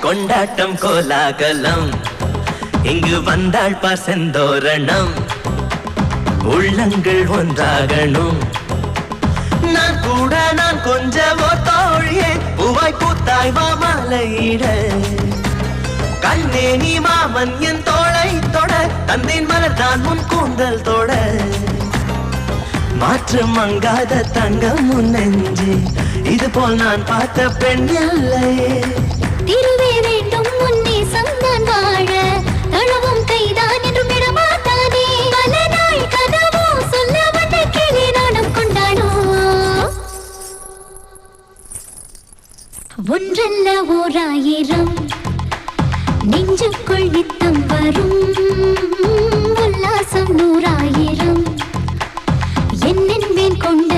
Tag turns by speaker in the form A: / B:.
A: கொண்டாட்டம் கோலாகலம் இங்கு வந்தாள் பார் செந்தோரணம் உள்ளங்கள் ஒன்றாகணும் நான் கூட நான் கொஞ்சமோ தோழியே பூவாய் பூத்தாய் மாமலையிட கண்ணே நீ மாமன் என் தோளை தொட தந்தேன் மலர் தான் முன் கூந்தல் தொட மாற்றம் மங்காத தங்கம் முன் நெஞ்சே இது போல் நான் பார்த்த பெண் இல்லையே
B: திருவே வேண்டும் முன்னே சந்தான் வாழ தளவும் கைதான் என்று விடமாட்டானே பல நாள் கனவோ சொல்ல வந்த கிளி நாணம் கொண்டானோ ஒன்றல்ல ஓராயிரம் நெஞ்சுக்குள் நித்தம் வரும் உல்லாசம் 100,000 என்னென்மேல் கொண்ட